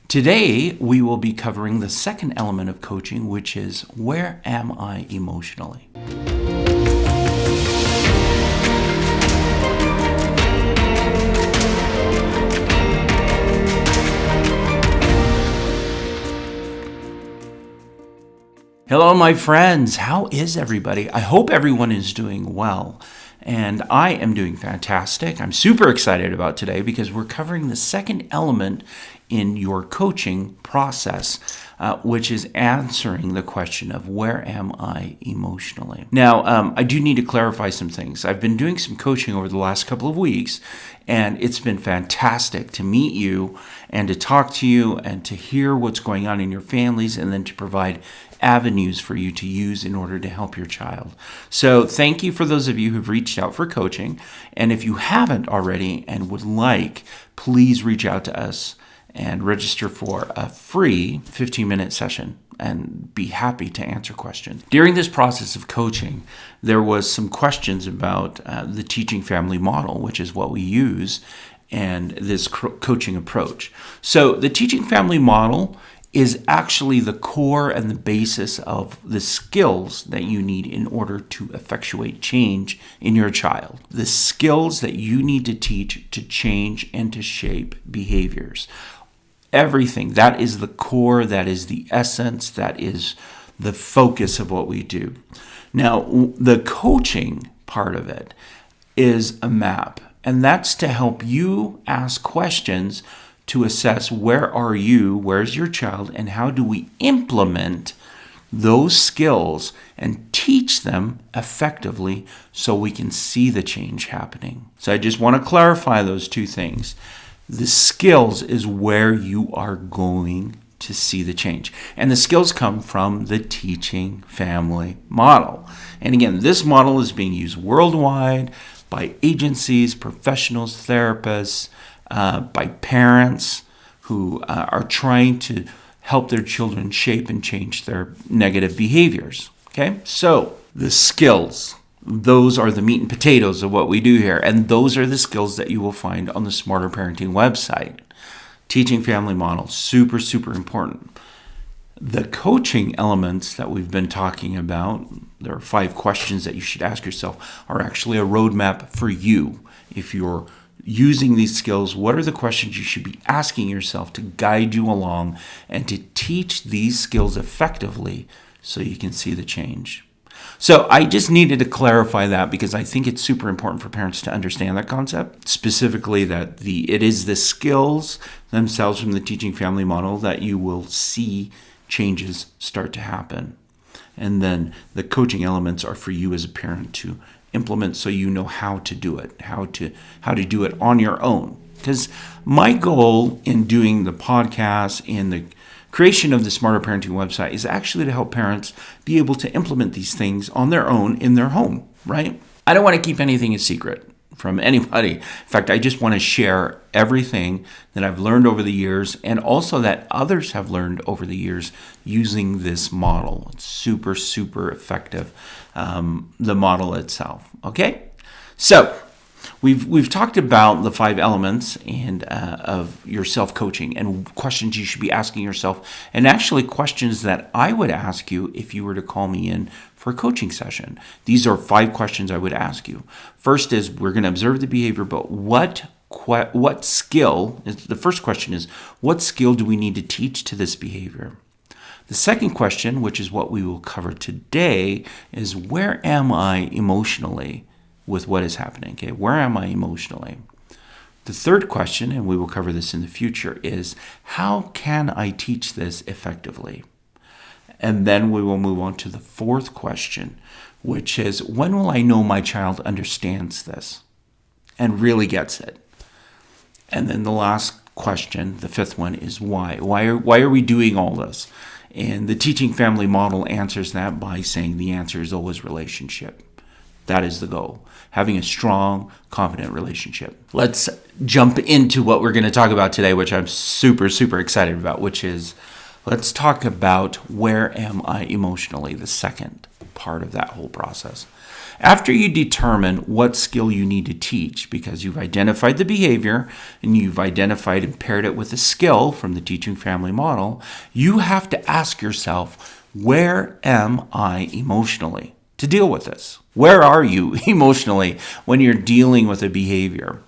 Today, we will be covering the second element of coaching, which is where am I emotionally? Hello, my friends. How is everybody? I hope everyone is doing well. And I am doing fantastic. I'm super excited about today because we're covering the second element in your coaching process, which is answering the question of where am I emotionally? Now, I do need to clarify some things. I've been doing some coaching over the last couple of weeks, and it's been fantastic to meet you and to talk to you and to hear what's going on in your families and then to provide avenues for you to use in order to help your child. So thank you for those of you who've reached out for coaching. And if you haven't already and would like, please reach out to us and register for a free 15-minute session and be happy to answer questions. During this process of coaching, there was some questions about the teaching family model, which is what we use, and this coaching approach. So the teaching family model is actually the core and the basis of the skills that you need in order to effectuate change in your child. The skills that you need to teach to change and to shape behaviors. Everything. That is the core, that is the essence, that is the focus of what we do. Now, the coaching part of it is a map, and that's to help you ask questions to assess where are you, where's your child, and how do we implement those skills and teach them effectively so we can see the change happening. So I just want to clarify those two things. The skills is where you are going to see the change. And the skills come from the teaching family model. And again, this model is being used worldwide by agencies, professionals, therapists, by parents who are trying to help their children shape and change their negative behaviors. Okay, so the skills, those are the meat and potatoes of what we do here, and those are the skills that you will find on the Smarter Parenting website. Teaching family model, super, super important. The coaching elements that we've been talking about, there are 5 questions that you should ask yourself, are actually a roadmap for you. If you're using these skills, what are the questions you should be asking yourself to guide you along and to teach these skills effectively so you can see the change? So I just needed to clarify that because I think it's super important for parents to understand that concept, specifically that it is the skills themselves from the teaching family model that you will see changes start to happen. And then the coaching elements are for you as a parent to implement so you know how to do it, how to do it on your own. Because my goal in doing the podcast and the creation of the Smarter Parenting website is actually to help parents be able to implement these things on their own in their home, right? I don't want to keep anything a secret from anybody. In fact, I just want to share everything that I've learned over the years and also that others have learned over the years using this model. It's super, super effective, the model itself. Okay? So, we've talked about the 5 elements and of your self-coaching and questions you should be asking yourself, and actually questions that I would ask you if you were to call me in for a coaching session. These are 5 questions I would ask you. First is we're going to observe the behavior, but what skill, the first question is, what skill do we need to teach to this behavior? The second question, which is what we will cover today, is where am I emotionally with what is happening? Okay, where am I emotionally? The third question, and we will cover this in the future, is how can I teach this effectively? And then we will move on to the fourth question, which is when will I know my child understands this and really gets it? And then the last question, the fifth one, is why? Why are we doing all this? And the teaching family model answers that by saying the answer is always relationship. That is the goal, having a strong, confident relationship. Let's jump into what we're going to talk about today, which I'm super, super excited about, which is let's talk about where am I emotionally, the second part of that whole process. After you determine what skill you need to teach, because you've identified the behavior and you've identified and paired it with a skill from the teaching family model, you have to ask yourself, where am I emotionally to deal with this? Where are you emotionally when you're dealing with a behavior?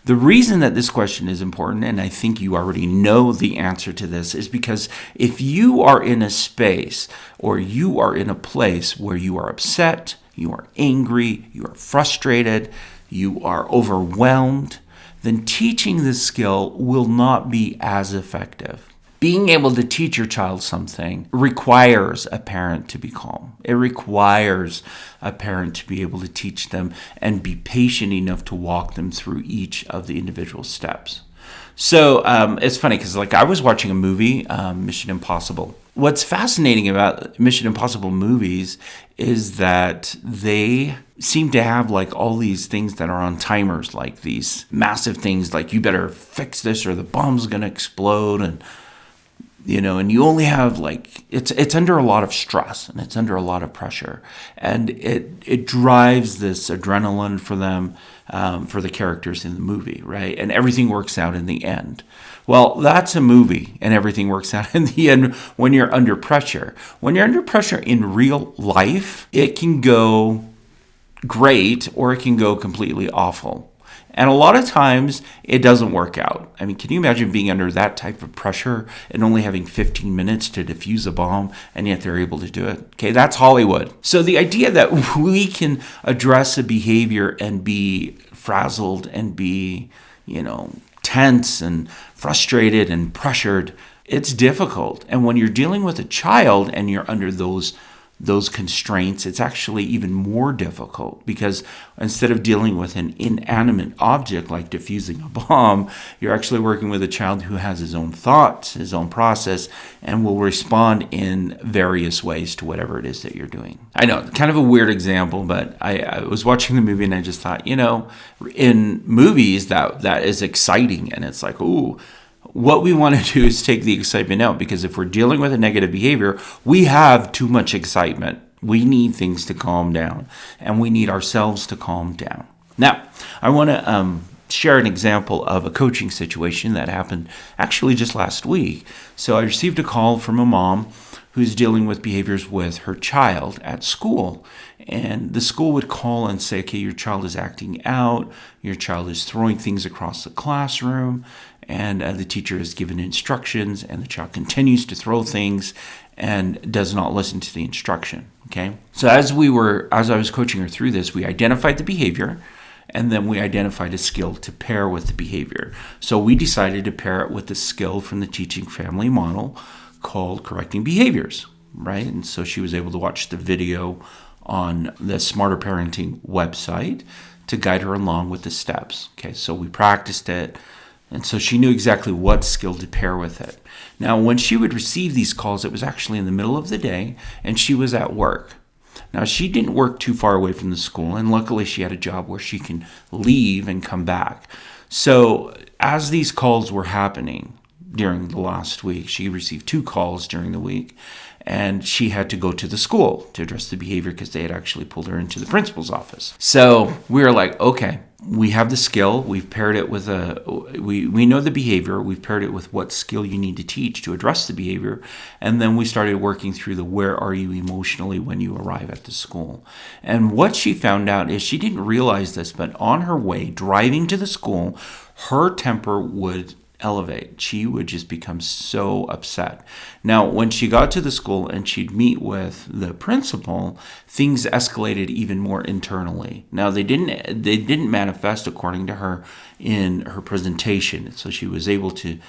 The reason that this question is important, and I think you already know the answer to this, is because if you are in a space or you are in a place where you are upset, you are angry, you are frustrated, you are overwhelmed, then teaching this skill will not be as effective. Being able to teach your child something requires a parent to be calm. It requires a parent to be able to teach them and be patient enough to walk them through each of the individual steps. So it's funny because I was watching a movie, Mission Impossible. What's fascinating about Mission Impossible movies is that they seem to have all these things that are on timers, like these massive things like you better fix this or the bomb's going to explode, and you only have it's under a lot of stress and it's under a lot of pressure, and it drives this adrenaline for them, for the characters in the movie, right? And everything works out in the end. Well, that's a movie, and everything works out in the end when you're under pressure. When you're under pressure in real life, it can go great or it can go completely awful. And a lot of times it doesn't work out. I mean, can you imagine being under that type of pressure and only having 15 minutes to defuse a bomb, and yet they're able to do it? Okay, that's Hollywood. So the idea that we can address a behavior and be frazzled and be, tense and frustrated and pressured, it's difficult. And when you're dealing with a child and you're under those constraints, it's actually even more difficult, because instead of dealing with an inanimate object like diffusing a bomb, you're actually working with a child who has his own thoughts, his own process, and will respond in various ways to whatever it is that you're doing. I know, kind of a weird example, but I was watching the movie and I just thought, in movies that is exciting, and it's like, ooh, what we want to do is take the excitement out, because if we're dealing with a negative behavior, we have too much excitement. We need things to calm down, and we need ourselves to calm down. Now, I want to share an example of a coaching situation that happened actually just last week. So I received a call from a mom who's dealing with behaviors with her child at school. And the school would call and say, okay, your child is acting out, your child is throwing things across the classroom, and the teacher has given instructions, and the child continues to throw things and does not listen to the instruction. Okay. So as I was coaching her through this, we identified the behavior, and then we identified a skill to pair with the behavior. So we decided to pair it with the skill from the teaching family model called correcting behaviors, right? And so she was able to watch the video on the Smarter Parenting website to guide her along with the steps. Okay, so we practiced it, and so she knew exactly what skill to pair with it. Now, when she would receive these calls, it was actually in the middle of the day, and she was at work. Now, she didn't work too far away from the school, and luckily she had a job where she can leave and come back. So as these calls were happening during the last week, she received 2 calls during the week, and she had to go to the school to address the behavior because they had actually pulled her into the principal's office. So we were like, okay, we have the skill. We've paired it with we know the behavior. We've paired it with what skill you need to teach to address the behavior. And then we started working through the where are you emotionally when you arrive at the school. And what she found out is, she didn't realize this, but on her way driving to the school, her temper would elevate. She would just become so upset. Now, when she got to the school and she'd meet with the principal, things escalated even more internally. Now, they didn't manifest according to her in her presentation. So she was able to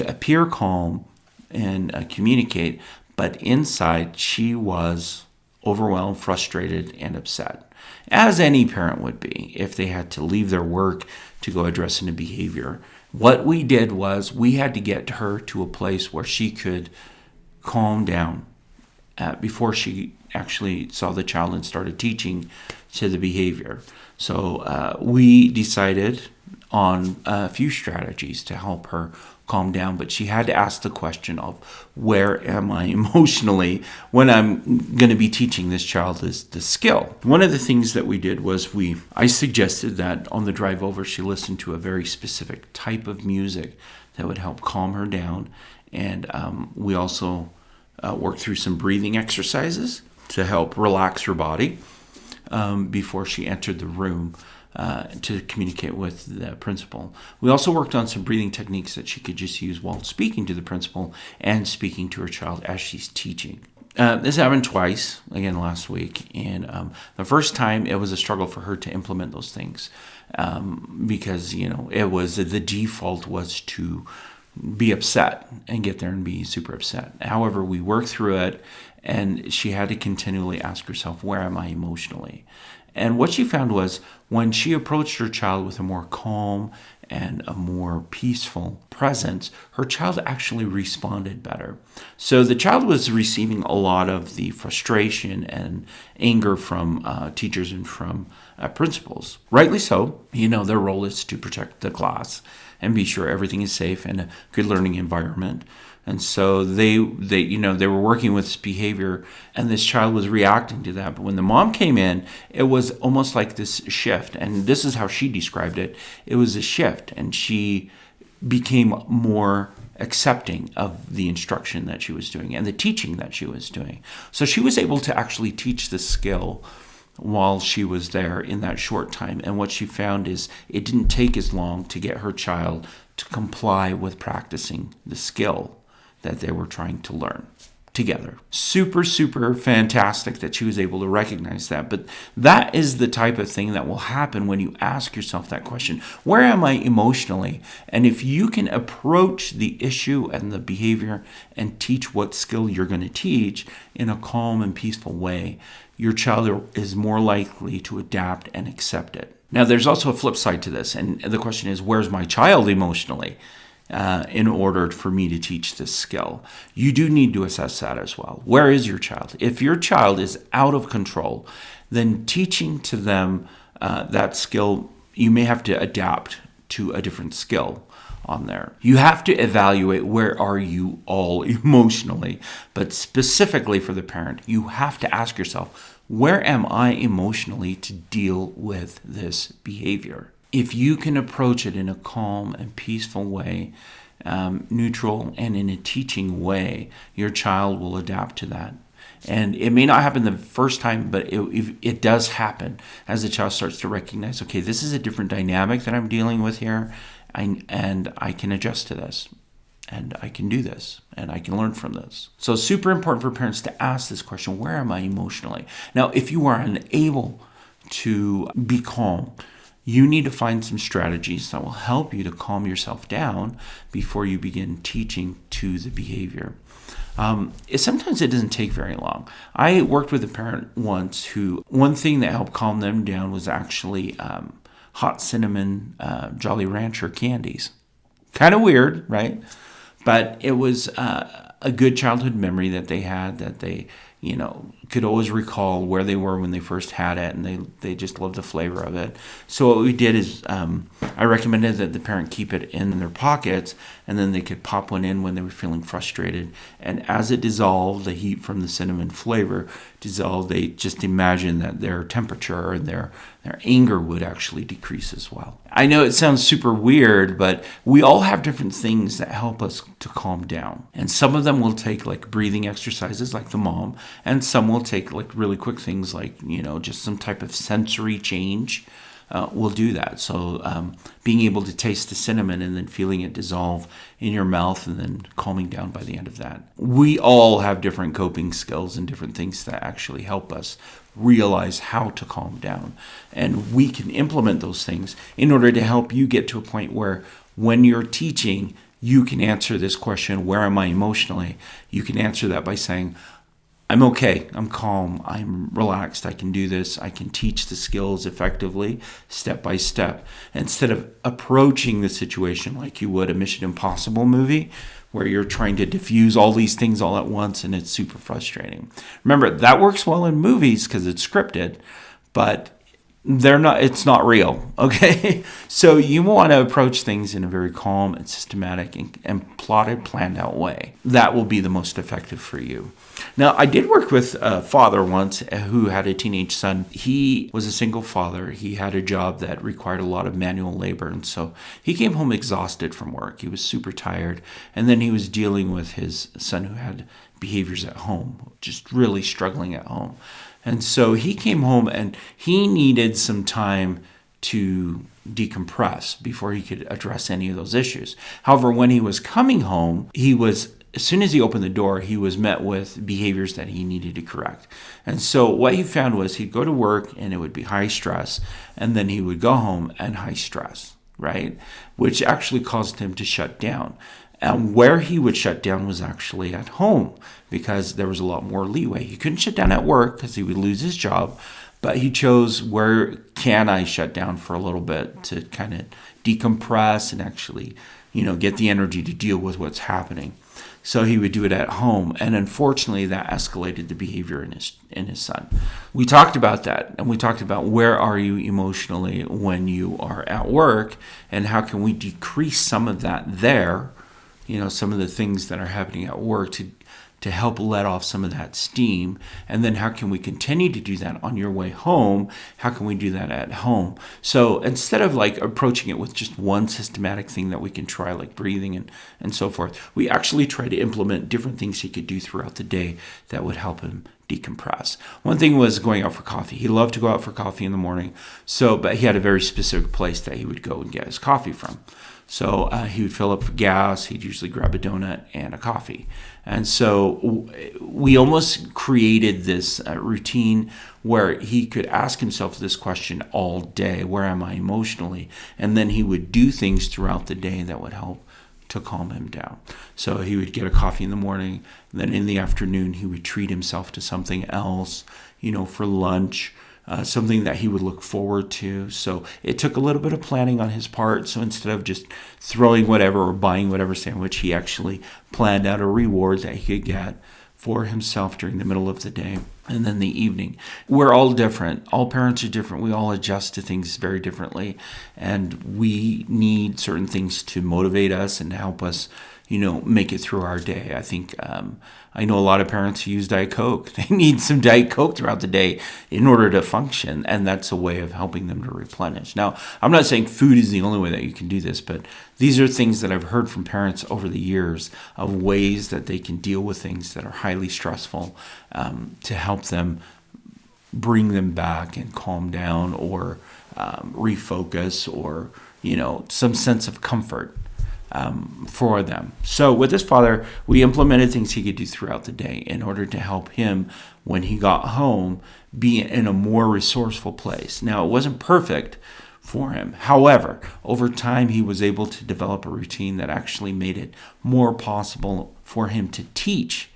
appear calm and communicate, but inside she was overwhelmed, frustrated, and upset, as any parent would be if they had to leave their work to go address a behavior. What we did was we had to get her to a place where she could calm down before she actually saw the child and started teaching to the behavior. So we decided on a few strategies to help her calm down, but she had to ask the question of where am I emotionally when I'm going to be teaching this child this skill. One of the things that we did was I suggested that on the drive over she listen to a very specific type of music that would help calm her down, and we also worked through some breathing exercises to help relax her body before she entered the room to communicate with the principal. We also worked on some breathing techniques that she could just use while speaking to the principal and speaking to her child as she's teaching. This happened twice, again last week, and the first time it was a struggle for her to implement those things because, it was the default was to be upset and get there and be super upset. However, we worked through it, and she had to continually ask herself, where am I emotionally? And what she found was when she approached her child with a more calm and a more peaceful presence, her child actually responded better. So the child was receiving a lot of the frustration and anger from teachers and from principals. Rightly so. Their role is to protect the class and be sure everything is safe and a good learning environment. And so they were working with this behavior, and this child was reacting to that. But when the mom came in, it was almost like this shift. And this is how she described it. It was a shift, and she became more accepting of the instruction that she was doing and the teaching that she was doing. So she was able to actually teach the skill while she was there in that short time. And what she found is it didn't take as long to get her child to comply with practicing the skill that they were trying to learn together. Super, super fantastic that she was able to recognize that. But that is the type of thing that will happen when you ask yourself that question. Where am I emotionally? And if you can approach the issue and the behavior and teach what skill you're going to teach in a calm and peaceful way, your child is more likely to adapt and accept it. Now, there's also a flip side to this. And the question is, where's my child emotionally? In order for me to teach this skill, you do need to assess that as well. Where is your child? If your child is out of control, then teaching to them that skill, you may have to adapt to a different skill on there. You have to evaluate where are you all emotionally, but specifically for the parent, you have to ask yourself, where am I emotionally to deal with this behavior? If you can approach it in a calm and peaceful way, neutral and in a teaching way, your child will adapt to that. And it may not happen the first time, but it does happen as the child starts to recognize, okay, this is a different dynamic that I'm dealing with here, and I can adjust to this, and I can do this, and I can learn from this. So it's super important for parents to ask this question, where am I emotionally? Now, if you are unable to be calm, you need to find some strategies that will help you to calm yourself down before you begin teaching to the behavior. Sometimes it doesn't take very long. I worked with a parent once who, one thing that helped calm them down was actually hot cinnamon Jolly Rancher candies. Kind of weird, right? But it was a good childhood memory that they had, that they could always recall where they were when they first had it, and they just loved the flavor of it. So what we did is I recommended that the parent keep it in their pockets, and then they could pop one in when they were feeling frustrated. And as it dissolved, the heat from the cinnamon flavor dissolved, they just imagine that their temperature and their anger would actually decrease as well. I know it sounds super weird, but we all have different things that help us to calm down. And some of them will take like breathing exercises like the mom, and some will take like really quick things like, just some type of sensory change will do that. So being able to taste the cinnamon and then feeling it dissolve in your mouth and then calming down by the end of that. We all have different coping skills and different things that actually help us realize how to calm down. And we can implement those things in order to help you get to a point where when you're teaching, you can answer this question, where am I emotionally? You can answer that by saying, I'm okay, I'm calm, I'm relaxed, I can do this, I can teach the skills effectively, step by step, instead of approaching the situation like you would a Mission Impossible movie, where you're trying to diffuse all these things all at once and it's super frustrating. Remember, that works well in movies because it's scripted, but it's not real. Okay. So you want to approach things in a very calm and systematic and plotted, planned out way. That will be the most effective for you. Now, I did work with a father once who had a teenage son. He was a single father. He had a job that required a lot of manual labor. And so he came home exhausted from work. He was super tired. And then he was dealing with his son who had behaviors at home, just really struggling at home. And so he came home and he needed some time to decompress before he could address any of those issues. However, when he was coming home, as soon as he opened the door, he was met with behaviors that he needed to correct. And so what he found was he'd go to work and it would be high stress, and then he would go home and high stress, right? Which actually caused him to shut down. And where he would shut down was actually at home because there was a lot more leeway. He couldn't shut down at work because he would lose his job, but he chose where can I shut down for a little bit to kind of decompress and actually, get the energy to deal with what's happening. So he would do it at home, and unfortunately that escalated the behavior in his son. We talked about that, and we talked about where are you emotionally when you are at work, and how can we decrease some of that there, some of the things that are happening at work to help let off some of that steam. And then how can we continue to do that on your way home? How can we do that at home? So instead of approaching it with just one systematic thing that we can try, like breathing and so forth, we actually try to implement different things he could do throughout the day that would help him decompress. One thing was going out for coffee. He loved to go out for coffee in the morning. But he had a very specific place that he would go and get his coffee from. So he would fill up for gas. He'd usually grab a donut and a coffee. And so we almost created this routine where he could ask himself this question all day: where am I emotionally? And then he would do things throughout the day that would help to calm him down. So he would get a coffee in the morning. Then in the afternoon, he would treat himself to something else, for lunch. Something that he would look forward to. So it took a little bit of planning on his part. So instead of just throwing whatever or buying whatever sandwich, he actually planned out a reward that he could get for himself during the middle of the day and then the evening. We're all different. All parents are different. We all adjust to things very differently. And we need certain things to motivate us and to help us make it through our day. I think I know a lot of parents who use Diet Coke. They need some Diet Coke throughout the day in order to function, and that's a way of helping them to replenish. Now, I'm not saying food is the only way that you can do this, but these are things that I've heard from parents over the years of ways that they can deal with things that are highly stressful to help them bring them back and calm down or refocus or, some sense of comfort for them. So with this father, we implemented things he could do throughout the day in order to help him when he got home be in a more resourceful place. Now, it wasn't perfect for him. However, over time, he was able to develop a routine that actually made it more possible for him to teach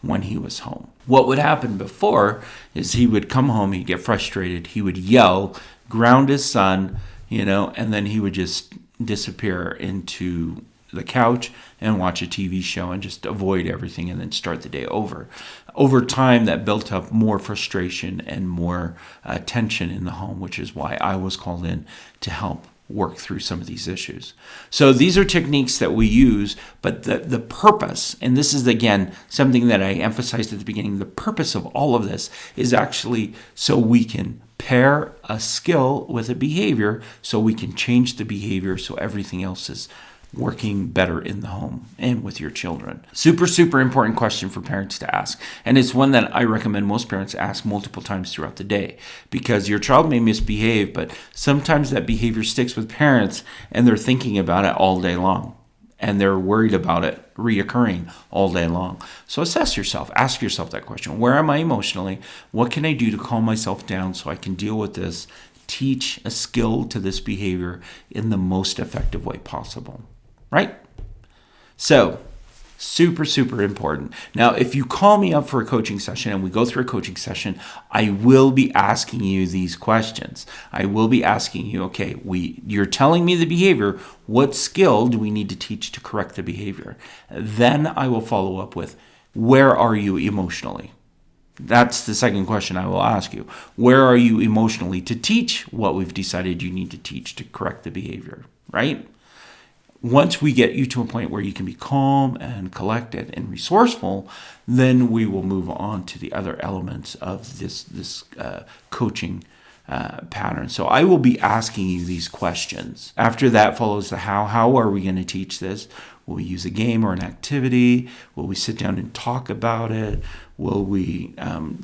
when he was home. What would happen before is he would come home, he'd get frustrated, he would yell, ground his son, and then he would just disappear into the couch and watch a TV show and just avoid everything and then start the day over. Over time, that built up more frustration and more tension in the home, which is why I was called in to help work through some of these issues. So these are techniques that we use, but the purpose, and this is again something that I emphasized at the beginning, the purpose of all of this is actually so we can pair a skill with a behavior so we can change the behavior so everything else is working better in the home and with your children. Super, super important question for parents to ask. And it's one that I recommend most parents ask multiple times throughout the day, because your child may misbehave, but sometimes that behavior sticks with parents and they're thinking about it all day long. And they're worried about it reoccurring all day long. So assess yourself. Ask yourself that question. Where am I emotionally? What can I do to calm myself down so I can deal with this? Teach a skill to this behavior in the most effective way possible. Right? So, super, super important. Now, if you call me up for a coaching session and we go through a coaching session, I will be asking you these questions. I will be asking you, okay, you're telling me the behavior. What skill do we need to teach to correct the behavior? Then I will follow up with, where are you emotionally? That's the second question I will ask you. Where are you emotionally to teach what we've decided you need to teach to correct the behavior, right? Once we get you to a point where you can be calm and collected and resourceful, then we will move on to the other elements of this coaching pattern. So I will be asking you these questions. After that follows the how. How are we going to teach this? Will we use a game or an activity? Will we sit down and talk about it? Will we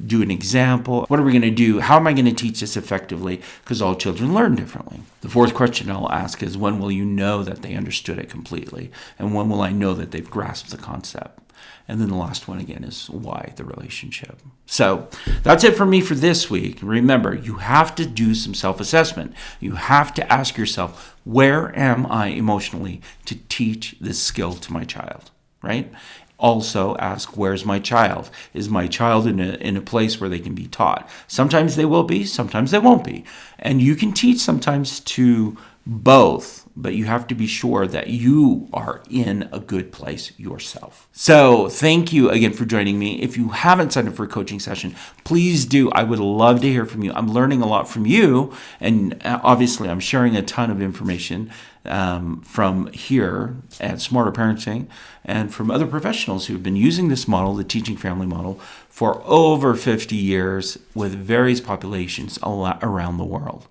do an example? What are we going to do? How am I going to teach this effectively? Because all children learn differently. The fourth question I'll ask is, when will you know that they understood it completely? And when will I know that they've grasped the concept? And then the last one again is why the relationship. So that's it for me for this week. Remember, you have to do some self-assessment. You have to ask yourself, where am I emotionally to teach this skill to my child, right? Also ask, where's my child? Is my child in a place where they can be taught? Sometimes they will be, sometimes they won't be. And you can teach sometimes to both, but you have to be sure that you are in a good place yourself. So thank you again for joining me. If you haven't signed up for a coaching session, please do. I would love to hear from you. I'm learning a lot from you, and obviously I'm sharing a ton of information from here at Smarter Parenting and from other professionals who have been using this model, the teaching family model, for over 50 years with various populations around the world.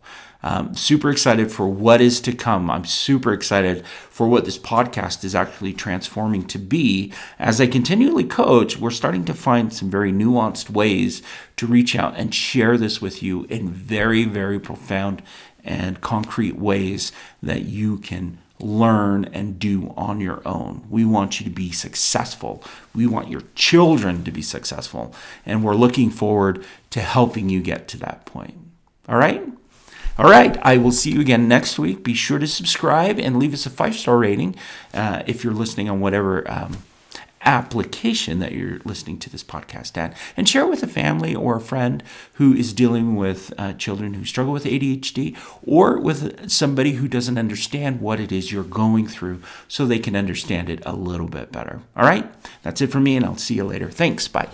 Super excited for what is to come. I'm super excited for what this podcast is actually transforming to be. As I continually coach, we're starting to find some very nuanced ways to reach out and share this with you in very, very profound and concrete ways that you can learn and do on your own. We want you to be successful. We want your children to be successful. And we're looking forward to helping you get to that point. All right? All right, I will see you again next week. Be sure to subscribe and leave us a 5-star rating if you're listening on whatever application that you're listening to this podcast at. And share it with a family or a friend who is dealing with children who struggle with ADHD, or with somebody who doesn't understand what it is you're going through, so they can understand it a little bit better. All right, that's it for me, and I'll see you later. Thanks, bye.